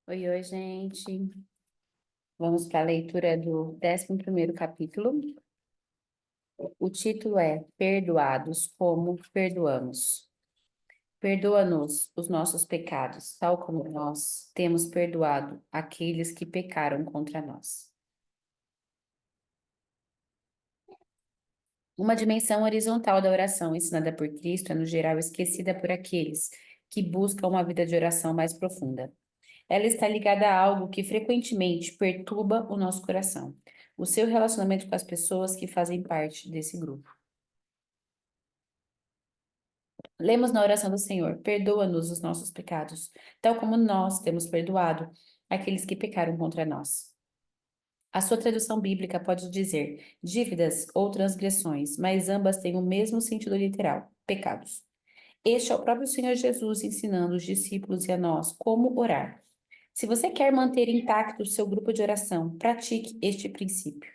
Oi, oi, gente. Vamos para a leitura do 11º capítulo. O título é Perdoados como perdoamos. Perdoa-nos os nossos pecados, tal como nós temos perdoado aqueles que pecaram contra nós. Uma dimensão horizontal da oração ensinada por Cristo é, no geral, esquecida por aqueles que buscam uma vida de oração mais profunda. Ela está ligada a algo que frequentemente perturba o nosso coração, o seu relacionamento com as pessoas que fazem parte desse grupo. Lemos na oração do Senhor: perdoa-nos os nossos pecados, tal como nós temos perdoado aqueles que pecaram contra nós. A sua tradução bíblica pode dizer dívidas ou transgressões, mas ambas têm o mesmo sentido literal: pecados. Este é o próprio Senhor Jesus ensinando os discípulos e a nós como orar. Se você quer manter intacto o seu grupo de oração, pratique este princípio.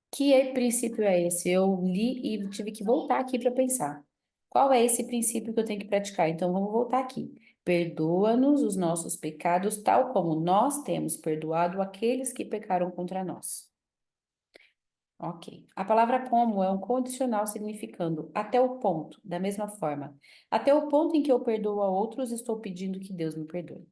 Que princípio é esse? Eu li e tive que voltar aqui para pensar. Qual é esse princípio que eu tenho que praticar? Então vamos voltar aqui. Perdoa-nos os nossos pecados, tal como nós temos perdoado aqueles que pecaram contra nós. Ok. A palavra como é um condicional significando até o ponto, da mesma forma. Até o ponto em que eu perdoo a outros, estou pedindo que Deus me perdoe.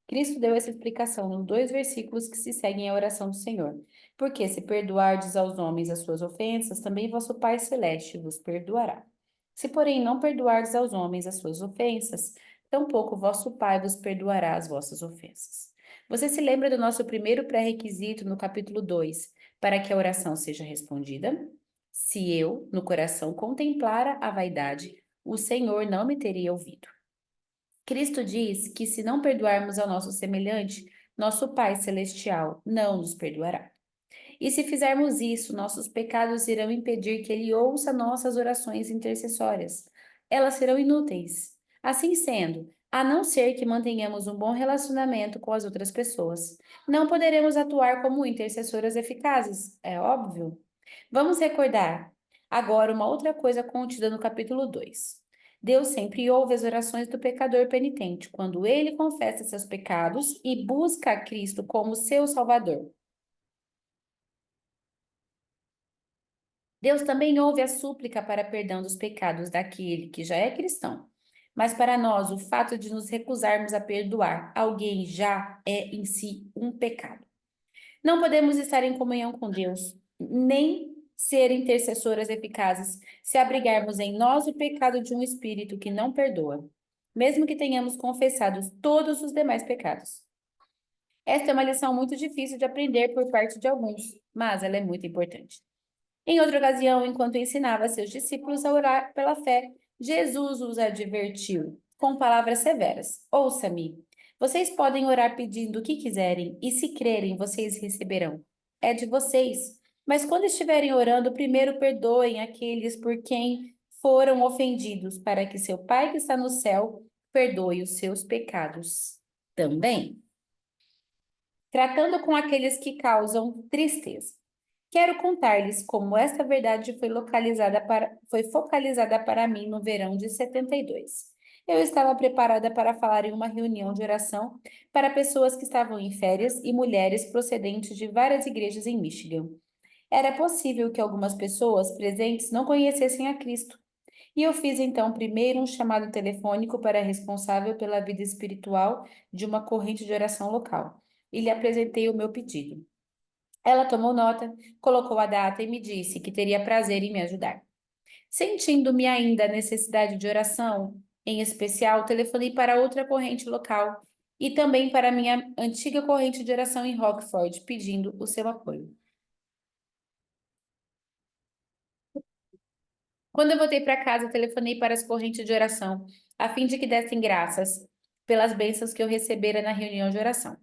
Cristo deu essa explicação nos 2 versículos que se seguem à oração do Senhor. Porque se perdoardes aos homens as suas ofensas, também vosso Pai Celeste vos perdoará. Se, porém, não perdoardes aos homens as suas ofensas, tampouco vosso Pai vos perdoará as vossas ofensas. Você se lembra do nosso primeiro pré-requisito no capítulo 2, para que a oração seja respondida? Se eu, no coração, contemplara a vaidade, o Senhor não me teria ouvido. Cristo diz que se não perdoarmos ao nosso semelhante, nosso Pai Celestial não nos perdoará. E se fizermos isso, nossos pecados irão impedir que Ele ouça nossas orações intercessórias. Elas serão inúteis. Assim sendo, a não ser que mantenhamos um bom relacionamento com as outras pessoas, não poderemos atuar como intercessoras eficazes, é óbvio. Vamos recordar agora uma outra coisa contida no capítulo 2. Deus sempre ouve as orações do pecador penitente, quando ele confessa seus pecados e busca a Cristo como seu Salvador. Deus também ouve a súplica para perdão dos pecados daquele que já é cristão. Mas para nós, o fato de nos recusarmos a perdoar alguém já é em si um pecado. Não podemos estar em comunhão com Deus, nem ser intercessoras eficazes, se abrigarmos em nós o pecado de um espírito que não perdoa, mesmo que tenhamos confessado todos os demais pecados. Esta é uma lição muito difícil de aprender por parte de alguns, mas ela é muito importante. Em outra ocasião, enquanto ensinava seus discípulos a orar pela fé, Jesus os advertiu com palavras severas: ouça-me. Vocês podem orar pedindo o que quiserem, e se crerem, vocês receberão. É de vocês. Mas quando estiverem orando, primeiro perdoem aqueles por quem foram ofendidos, para que seu Pai que está no céu perdoe os seus pecados também. Tratando com aqueles que causam tristeza. Quero contar-lhes como esta verdade foi focalizada para mim no verão de 72. Eu estava preparada para falar em uma reunião de oração para pessoas que estavam em férias e mulheres procedentes de várias igrejas em Michigan. Era possível que algumas pessoas presentes não conhecessem a Cristo. E eu fiz então primeiro um chamado telefônico para a responsável pela vida espiritual de uma corrente de oração local. E lhe apresentei o meu pedido. Ela tomou nota, colocou a data e me disse que teria prazer em me ajudar. Sentindo-me ainda a necessidade de oração, em especial, telefonei para outra corrente local e também para a minha antiga corrente de oração em Rockford, pedindo o seu apoio. Quando eu voltei para casa, telefonei para as correntes de oração, a fim de que dessem graças pelas bênçãos que eu recebera na reunião de oração.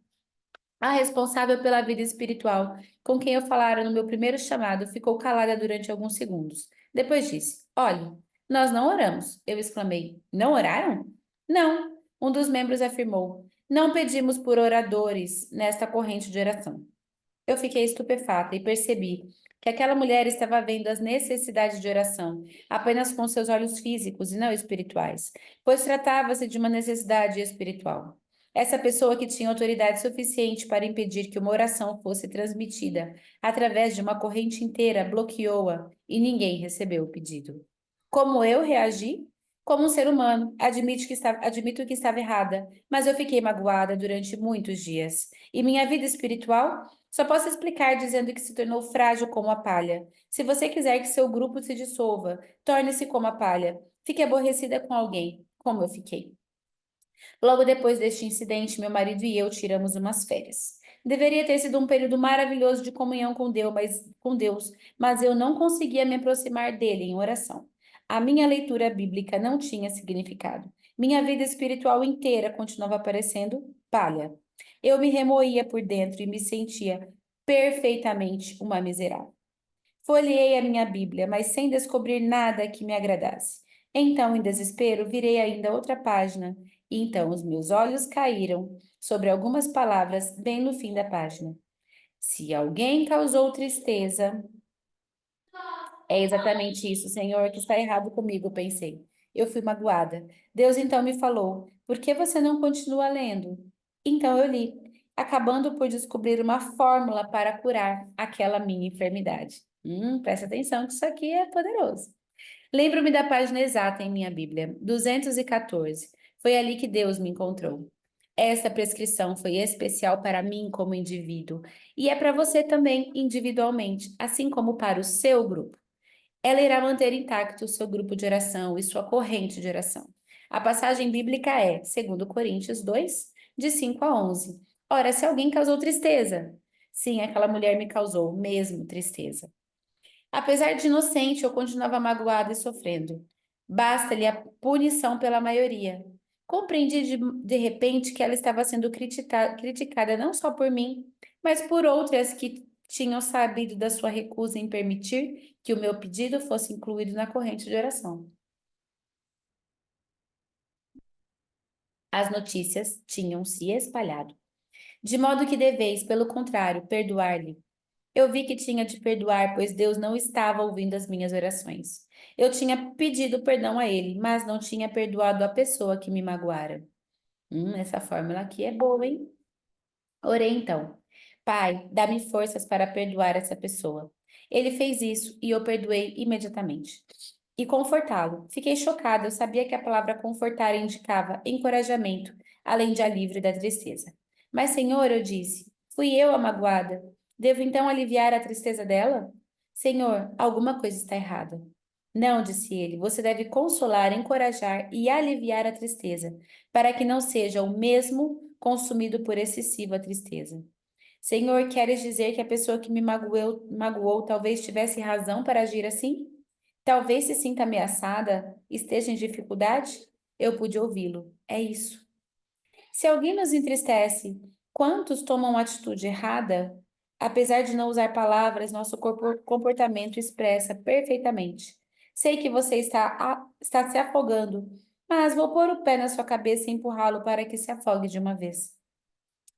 A responsável pela vida espiritual, com quem eu falara no meu primeiro chamado, ficou calada durante alguns segundos. Depois disse: Olhe, nós não oramos. Eu exclamei: Não oraram? Não, um dos membros afirmou. Não pedimos por oradores nesta corrente de oração. Eu fiquei estupefata e percebi que aquela mulher estava vendo as necessidades de oração apenas com seus olhos físicos e não espirituais, pois tratava-se de uma necessidade espiritual. Essa pessoa que tinha autoridade suficiente para impedir que uma oração fosse transmitida através de uma corrente inteira bloqueou-a e ninguém recebeu o pedido. Como eu reagi? Como um ser humano, admito que estava errada, mas eu fiquei magoada durante muitos dias. E minha vida espiritual? Só posso explicar dizendo que se tornou frágil como a palha. Se você quiser que seu grupo se dissolva, torne-se como a palha. Fique aborrecida com alguém, como eu fiquei. Logo depois deste incidente, meu marido e eu tiramos umas férias. Deveria ter sido um período maravilhoso de comunhão com Deus, mas eu não conseguia me aproximar dele em oração. A minha leitura bíblica não tinha significado. Minha vida espiritual inteira continuava parecendo palha. Eu me remoía por dentro e me sentia perfeitamente uma miserável. Folheei a minha Bíblia, mas sem descobrir nada que me agradasse. Então, em desespero, virei ainda outra página, e então os meus olhos caíram sobre algumas palavras bem no fim da página. Se alguém causou tristeza, é exatamente isso, Senhor, que está errado comigo, pensei. Eu fui magoada. Deus então me falou: por que você não continua lendo? Então eu li, acabando por descobrir uma fórmula para curar aquela minha enfermidade. Presta atenção que isso aqui é poderoso. Lembro-me da página exata em minha Bíblia, 214. Foi ali que Deus me encontrou. Essa prescrição foi especial para mim como indivíduo e é para você também individualmente, assim como para o seu grupo. Ela irá manter intacto o seu grupo de oração e sua corrente de oração. A passagem bíblica é, segundo Coríntios 2, de 5 a 11. Ora, se alguém causou tristeza, sim, aquela mulher me causou mesmo tristeza. Apesar de inocente, eu continuava magoada e sofrendo. Basta-lhe a punição pela maioria. Compreendi de repente que ela estava sendo criticada não só por mim, mas por outras que tinham sabido da sua recusa em permitir que o meu pedido fosse incluído na corrente de oração. As notícias tinham se espalhado. De modo que deveis, pelo contrário, perdoar-lhe. Eu vi que tinha de perdoar, pois Deus não estava ouvindo as minhas orações. Eu tinha pedido perdão a ele, mas não tinha perdoado a pessoa que me magoara. Essa fórmula aqui é boa, hein? Orei então. Pai, dá-me forças para perdoar essa pessoa. Ele fez isso e eu perdoei imediatamente. E confortá-lo. Fiquei chocada, eu sabia que a palavra confortar indicava encorajamento, além de alívio da tristeza. Mas, Senhor, eu disse, fui eu a magoada. Devo então aliviar a tristeza dela? Senhor, alguma coisa está errada. Não, disse ele, você deve consolar, encorajar e aliviar a tristeza, para que não seja o mesmo consumido por excessiva tristeza. Senhor, queres dizer que a pessoa que me magoou talvez tivesse razão para agir assim? Talvez se sinta ameaçada, esteja em dificuldade? Eu pude ouvi-lo. É isso. Se alguém nos entristece, quantos tomam atitude errada? Apesar de não usar palavras, nosso comportamento expressa perfeitamente. Sei que você está se afogando, mas vou pôr o pé na sua cabeça e empurrá-lo para que se afogue de uma vez.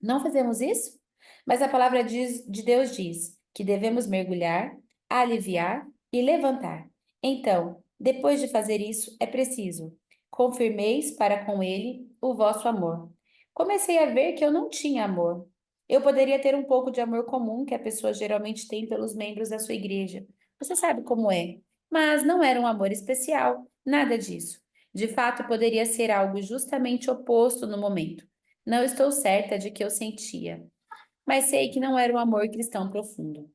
Não fazemos isso? Mas a palavra de Deus diz que devemos mergulhar, aliviar e levantar. Então, depois de fazer isso, é preciso confirmeis para com ele o vosso amor. Comecei a ver que eu não tinha amor. Eu poderia ter um pouco de amor comum que a pessoa geralmente tem pelos membros da sua igreja. Você sabe como é. Mas não era um amor especial, nada disso. De fato, poderia ser algo justamente oposto no momento. Não estou certa de que eu sentia, mas sei que não era um amor cristão profundo.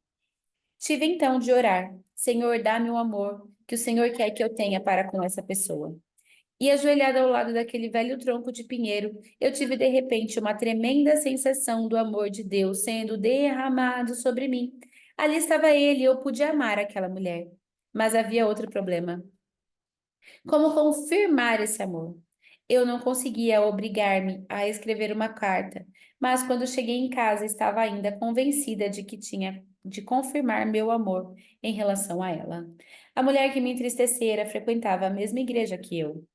Tive então de orar: Senhor, dá-me o amor que o Senhor quer que eu tenha para com essa pessoa. E ajoelhada ao lado daquele velho tronco de pinheiro, eu tive de repente uma tremenda sensação do amor de Deus sendo derramado sobre mim. Ali estava ele e eu pude amar aquela mulher. Mas havia outro problema. Como confirmar esse amor? Eu não conseguia obrigar-me a escrever uma carta, mas quando cheguei em casa estava ainda convencida de que tinha de confirmar meu amor em relação a ela. A mulher que me entristecera frequentava a mesma igreja que eu.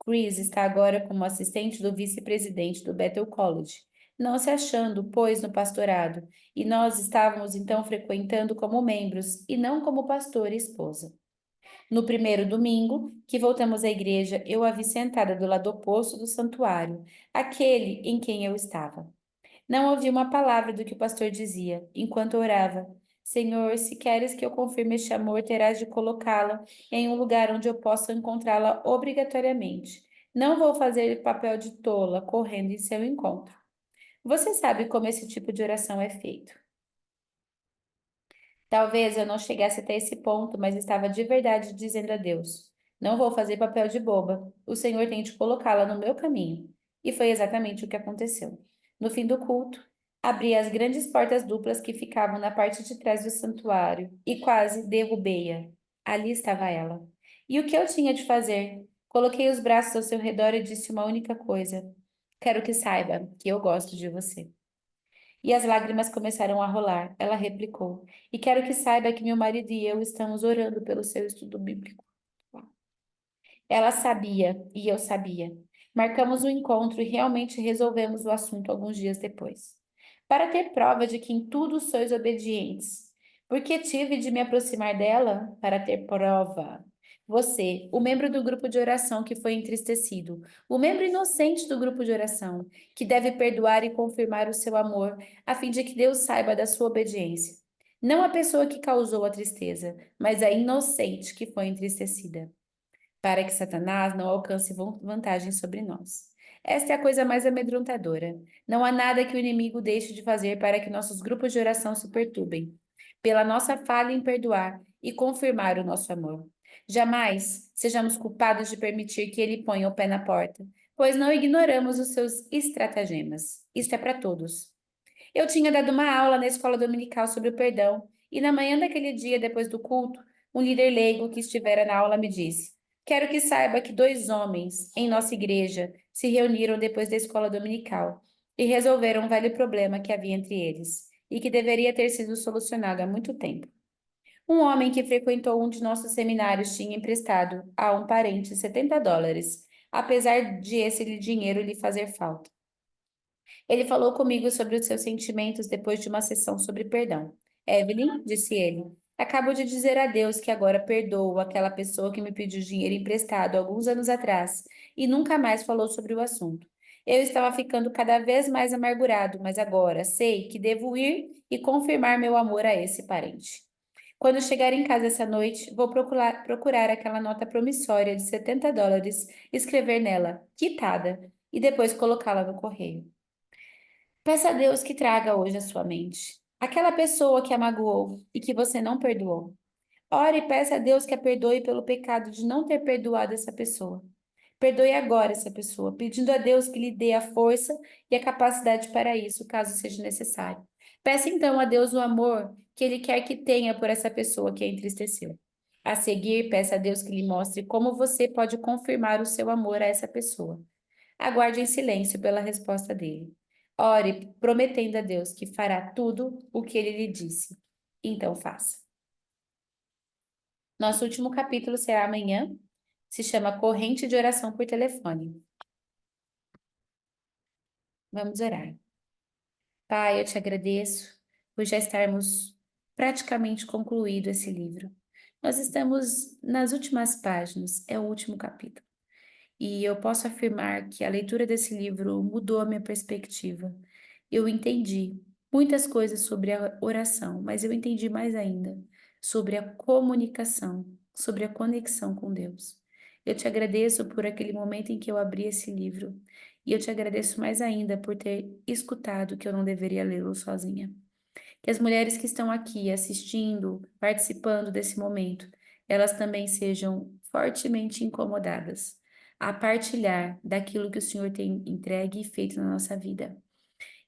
Chris está agora como assistente do vice-presidente do Bethel College. não se achando, pois, no pastorado, e nós estávamos então frequentando como membros e não como pastor e esposa. No primeiro domingo que voltamos à igreja, eu a vi sentada do lado oposto do santuário, aquele em quem eu estava. Não ouvi uma palavra do que o pastor dizia, enquanto orava. Senhor, se queres que eu confirme este amor, terás de colocá-la em um lugar onde eu possa encontrá-la obrigatoriamente. Não vou fazer papel de tola correndo em seu encontro. Você sabe como esse tipo de oração é feito. Talvez eu não chegasse até esse ponto, mas estava de verdade dizendo a Deus: não vou fazer papel de boba. O Senhor tem de colocá-la no meu caminho. E foi exatamente o que aconteceu. No fim do culto, abri as grandes portas duplas que ficavam na parte de trás do santuário e quase derrubei-a. Ali estava ela. E o que eu tinha de fazer? Coloquei os braços ao seu redor e disse uma única coisa: quero que saiba que eu gosto de você. E as lágrimas começaram a rolar. Ela replicou: e quero que saiba que meu marido e eu estamos orando pelo seu estudo bíblico. Ela sabia e eu sabia. Marcamos um encontro e realmente resolvemos o assunto alguns dias depois. Para ter prova de que em tudo sois obedientes. Porque tive de me aproximar dela para ter prova. Você, o membro do grupo de oração que foi entristecido, o membro inocente do grupo de oração, que deve perdoar e confirmar o seu amor, a fim de que Deus saiba da sua obediência. Não a pessoa que causou a tristeza, mas a inocente que foi entristecida para que Satanás não alcance vantagem sobre nós. Esta é a coisa mais amedrontadora. Não há nada que o inimigo deixe de fazer para que nossos grupos de oração se perturbem, pela nossa falha em perdoar e confirmar o nosso amor. Jamais sejamos culpados de permitir que ele ponha o pé na porta, pois não ignoramos os seus estratagemas. Isto é para todos. Eu tinha dado uma aula na escola dominical sobre o perdão, e na manhã daquele dia, depois do culto, um líder leigo que estivera na aula me disse: quero que saiba que dois homens em nossa igreja se reuniram depois da escola dominical e resolveram um velho problema que havia entre eles e que deveria ter sido solucionado há muito tempo. Um homem que frequentou um de nossos seminários tinha emprestado a um parente US$ 70, apesar de esse dinheiro lhe fazer falta. Ele falou comigo sobre os seus sentimentos depois de uma sessão sobre perdão. Evelyn, disse ele, acabo de dizer a Deus que agora perdoo aquela pessoa que me pediu dinheiro emprestado alguns anos atrás e nunca mais falou sobre o assunto. Eu estava ficando cada vez mais amargurado, mas agora sei que devo ir e confirmar meu amor a esse parente. Quando chegar em casa essa noite, vou procurar aquela nota promissória de US$ 70, escrever nela, quitada, e depois colocá-la no correio. Peça a Deus que traga hoje à sua mente aquela pessoa que a magoou e que você não perdoou. Ore e peça a Deus que a perdoe pelo pecado de não ter perdoado essa pessoa. Perdoe agora essa pessoa, pedindo a Deus que lhe dê a força e a capacidade para isso, caso seja necessário. Peça então a Deus o amor que Ele quer que tenha por essa pessoa que a entristeceu. A seguir, peça a Deus que lhe mostre como você pode confirmar o seu amor a essa pessoa. Aguarde em silêncio pela resposta dele. Ore, prometendo a Deus que fará tudo o que ele lhe disse. Então faça. Nosso último capítulo será amanhã. Se chama Corrente de Oração por Telefone. Vamos orar. Pai, eu te agradeço por já estarmos praticamente concluído esse livro. Nós estamos nas últimas páginas, é o último capítulo. E eu posso afirmar que a leitura desse livro mudou a minha perspectiva. Eu entendi muitas coisas sobre a oração, mas eu entendi mais ainda sobre a comunicação, sobre a conexão com Deus. Eu te agradeço por aquele momento em que eu abri esse livro, e eu te agradeço mais ainda por ter escutado que eu não deveria lê-lo sozinha. Que as mulheres que estão aqui assistindo, participando desse momento, elas também sejam fortemente incomodadas a partilhar daquilo que o Senhor tem entregue e feito na nossa vida.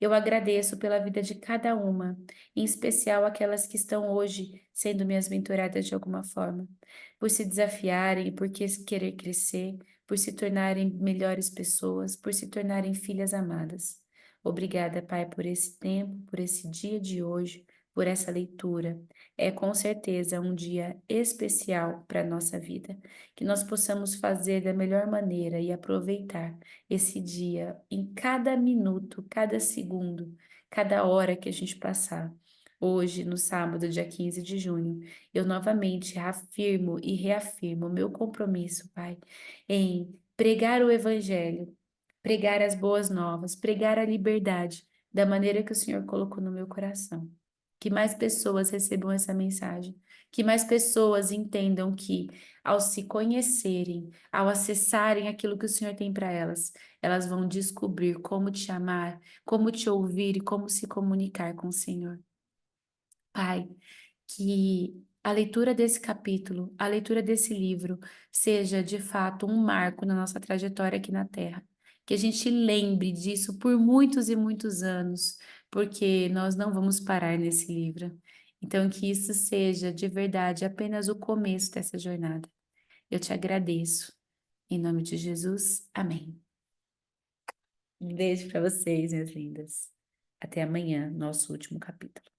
Eu agradeço pela vida de cada uma, em especial aquelas que estão hoje sendo minhas mentoradas de alguma forma, por se desafiarem, por querer crescer, por se tornarem melhores pessoas, por se tornarem filhas amadas. Obrigada, Pai, por esse tempo, por esse dia de hoje, por essa leitura. É com certeza um dia especial para a nossa vida, que nós possamos fazer da melhor maneira e aproveitar esse dia em cada minuto, cada segundo, cada hora que a gente passar. Hoje, no sábado, dia 15 de junho, eu novamente afirmo e reafirmo o meu compromisso, Pai, em pregar o Evangelho, pregar as boas novas, pregar a liberdade, da maneira que o Senhor colocou no meu coração. Que mais pessoas recebam essa mensagem, que mais pessoas entendam que, ao se conhecerem, ao acessarem aquilo que o Senhor tem para elas, elas vão descobrir como te amar, como te ouvir e como se comunicar com o Senhor. Pai, que a leitura desse capítulo, a leitura desse livro, seja de fato um marco na nossa trajetória aqui na Terra. Que a gente lembre disso por muitos e muitos anos, porque nós não vamos parar nesse livro. Então, que isso seja de verdade apenas o começo dessa jornada. Eu te agradeço. Em nome de Jesus, amém. Um beijo para vocês, minhas lindas. Até amanhã, nosso último capítulo.